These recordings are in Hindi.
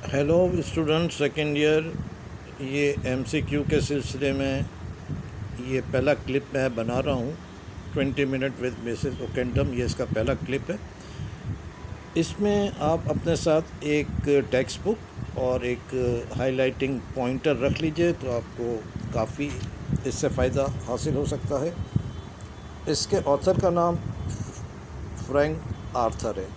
Hello student second year. ये एमसीक्यू के सिलसिले में ये पहला क्लिप मैं बना रहा हूँ। 20 मिनट विद मिसेस ओकेंटम, ये इसका पहला क्लिप है। इसमें आप अपने साथ एक टेक्स्ट बुक और एक हाइलाइटिंग पॉइंटर रख लीजिए तो आपको काफ़ी इससे फ़ायदा हासिल हो सकता है। इसके ऑथर का नाम फ्रैंक आर्थर है।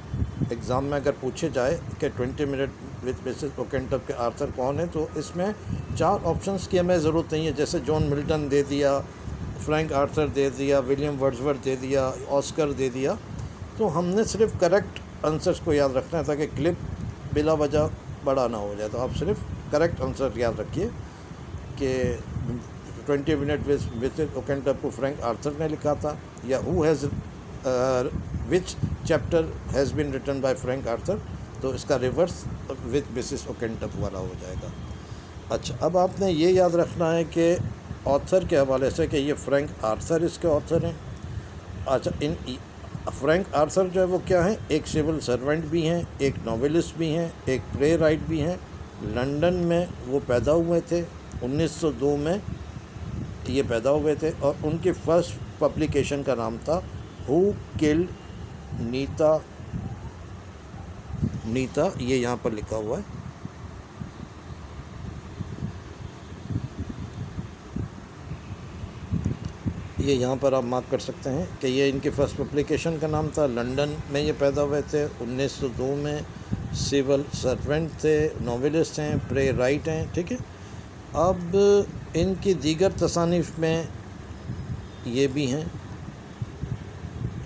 एग्ज़ाम में अगर पूछे जाए कि 20 मिनट विद मिसेस ओकेंटम के आर्थर कौन है, तो इसमें 4 ऑप्शंस की हमें ज़रूरत नहीं है। जैसे जॉन मिल्टन दे दिया, फ्रैंक आर्थर दे दिया, विलियम वर्ड्सवर्थ दे दिया, ऑस्कर दे दिया। तो हमने सिर्फ करेक्ट आंसर्स को याद रखना है ताकि क्लिप बिला वजह बड़ा ना हो जाए। तो आप सिर्फ करेक्ट आंसर याद रखिए कि 20 मिनट विद मिसेस ओकेंटम को फ्रैंक आर्थर ने लिखा था, या who has which chapter has been written by Frank Arthur. तो इसका रिवर्स विद मिसेस ओकेंटम वाला हो जाएगा। अच्छा, अब आपने ये याद रखना है कि ऑथर के हवाले से कि ये फ्रैंक आर्थर इसके ऑथर हैं। अच्छा, इन फ्रैंक आर्थर जो है वो क्या है, एक सिविल सर्वेंट भी हैं, एक नॉवेलिस्ट भी हैं, एक प्ले राइट भी हैं। लंदन में वो पैदा हुए थे, 1902 में ये पैदा हुए थे, और उनकी फ़र्स्ट पब्लिकेशन का नाम था हु किल्ड नीता। ये यहाँ पर लिखा हुआ है। ये यहाँ पर आप मार्क कर सकते हैं कि ये इनकी फ़र्स्ट पब्लिकेशन का नाम था। लंदन में ये पैदा हुए थे 1902 में। सिविल सर्वेंट थे, नॉवेलिस्ट हैं, प्ले राइट हैं। ठीक है, अब इनकी दीगर तसानीफ़ में ये भी हैं।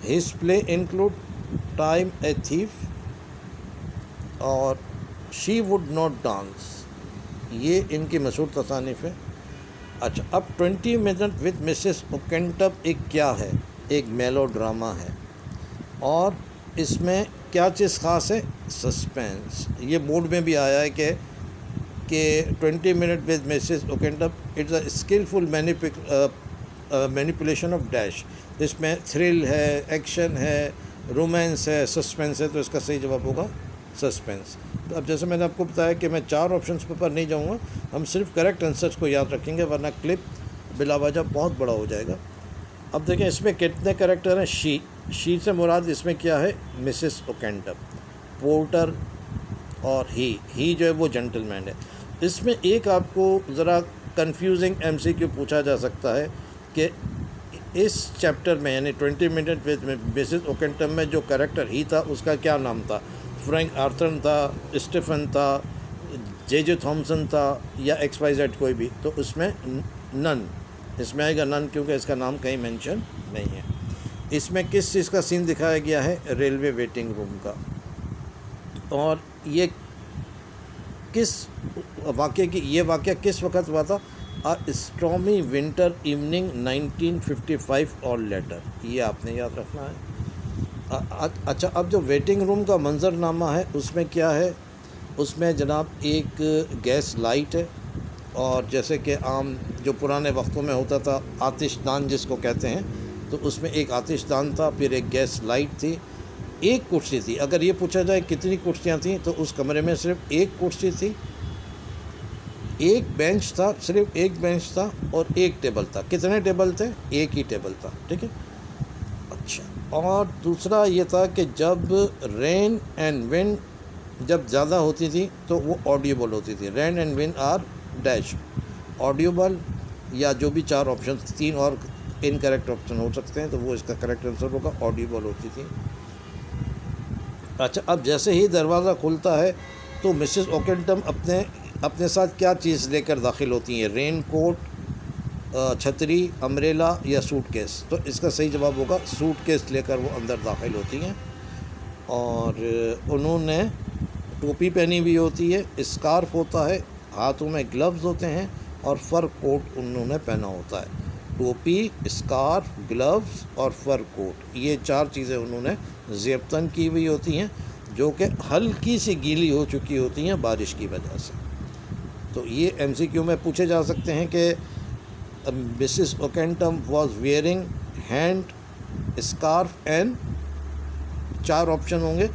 His play include time a thief और शी वुड नॉट डांस, ये इनकी मशहूर तसानीफ़ है। अच्छा, अब 20 मिनट विद मिसेस ओकेंटम एक क्या है, एक मेलो ड्रामा है। और इसमें क्या चीज़ ख़ास है, सस्पेंस। ये बोर्ड में भी आया है कि 20 मिनट विद मिसेस ओकेंटम it's a skilful manipulation of dash. इसमें थ्रिल है, एक्शन है, रोमांस है, सस्पेंस है। तो इसका सही जवाब होगा सस्पेंस। तो अब जैसे मैंने आपको बताया कि मैं 4 ऑप्शंस पर नहीं जाऊंगा, हम सिर्फ करेक्ट आंसर्स को याद रखेंगे, वरना क्लिप बिलावजह बहुत बड़ा हो जाएगा। अब देखें इसमें कितने करेक्टर हैं। शी से मुराद इसमें क्या है, मिसेस ओकेंटम। पोर्टर और ही जो है वो जेंटलमैन है। इसमें एक आपको ज़रा कंफ्यूजिंग एमसीक्यू पूछा जा सकता है कि इस चैप्टर में यानी 20 मिनट विद मिसेस ओकेंटम में जो करेक्टर ही था उसका क्या नाम था। फ्रैंक आर्थर था, स्टीफन था, जे थॉमसन था, या XYZ कोई भी। तो उसमें नन, इसमें आएगा नन, क्योंकि इसका नाम कहीं मेंशन नहीं है। इसमें किस चीज़ का सीन दिखाया गया है, रेलवे वेटिंग रूम का। और ये किस वाक़े की, ये वाक़या किस वक्त हुआ था, स्टॉर्मी विंटर इवनिंग 1955 और लेटर। ये आपने याद रखना है। अच्छा, अब जो वेटिंग रूम का मंजरनामा है उसमें क्या है, उसमें जनाब एक गैस लाइट है, और जैसे कि आम जो पुराने वक्तों में होता था आतिशदान जिसको कहते हैं, तो उसमें एक आतिशदान था, फिर एक गैस लाइट थी, एक कुर्सी थी। अगर ये पूछा जाए कितनी कुर्सियाँ थीं, तो उस कमरे में सिर्फ एक कुर्सी थी, एक बेंच था, सिर्फ एक बेंच था, और एक टेबल था। कितने टेबल थे, एक ही टेबल था। ठीक है। अच्छा, और दूसरा ये था कि जब रेन एंड विंड जब ज़्यादा होती थी तो वो ऑडियोबल होती थी। Rain and wind are dash audible, या जो भी 4 ऑप्शन, 3 और इनकरेक्ट ऑप्शन हो सकते हैं, तो वो इसका करेक्ट आंसर होगा, ऑडियोबल होती थी। अच्छा, अब जैसे ही दरवाज़ा खुलता है तो मिसेस ओकेंटम अपने साथ क्या चीज़ लेकर दाखिल होती हैं, रेन कोट, छतरी, अम्ब्रेला, या सूटकेस। तो इसका सही जवाब होगा सूटकेस लेकर वो अंदर दाखिल होती हैं। और उन्होंने टोपी पहनी हुई होती है, स्कार्फ होता है, हाथों में ग्लव्स होते हैं, और फ़र कोट उन्होंने पहना होता है। टोपी, स्कार्फ, ग्लव्स और फ़र कोट, ये 4 चीज़ें उन्होंने ज़ेबतन की हुई होती हैं, जो कि हल्की सी गीली हो चुकी होती हैं बारिश की वजह से। तो ये MCQ में पूछे जा सकते हैं कि मिसेस ओकेंटम was wearing hand scarf and, 4 option होंगे।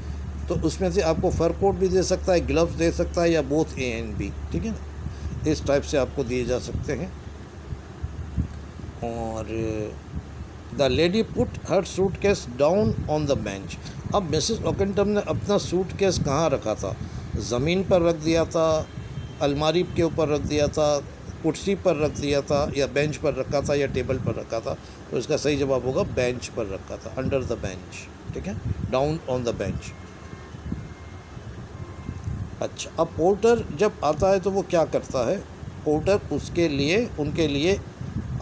तो उसमें से आपको फर कोट भी दे सकता है, ग्लव्स दे सकता है, या बोथ ए एंड बी, ठीक है ना। इस टाइप से आपको दिए जा सकते हैं। और the lady put her suitcase down on the bench. अब मिसेस ओकेंटम ने अपना सूटकेस कहाँ रखा था? ज़मीन पर रख दिया था, अलमारी के ऊपर रख दिया था, कुर्सी पर रख दिया था, या बेंच पर रखा था, या टेबल पर रखा था? तो इसका सही जवाब होगा बेंच पर रखा था, अंडर द बेंच, ठीक है, डाउन ऑन द बेंच। अच्छा, अब पोर्टर जब आता है तो वो क्या करता है? पोर्टर उनके लिए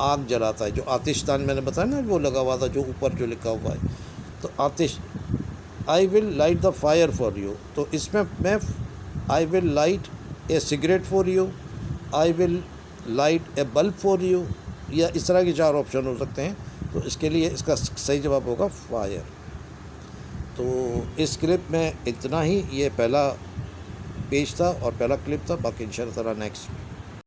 आग जलाता है, जो आतिशदान मैंने बताया ना, वो लगा हुआ था, जो ऊपर जो लिखा हुआ है, तो आतिश, I will light the fire for you. तो इसमें मैं I will light a cigarette for you, I will light a bulb for you, या इस तरह के 4 ऑप्शन हो सकते हैं। तो इसके लिए इसका सही जवाब होगा फायर। तो इस क्लिप में इतना ही, ये पहला पेज था और पहला क्लिप था, बाकी इंशाअल्लाह नेक्स्ट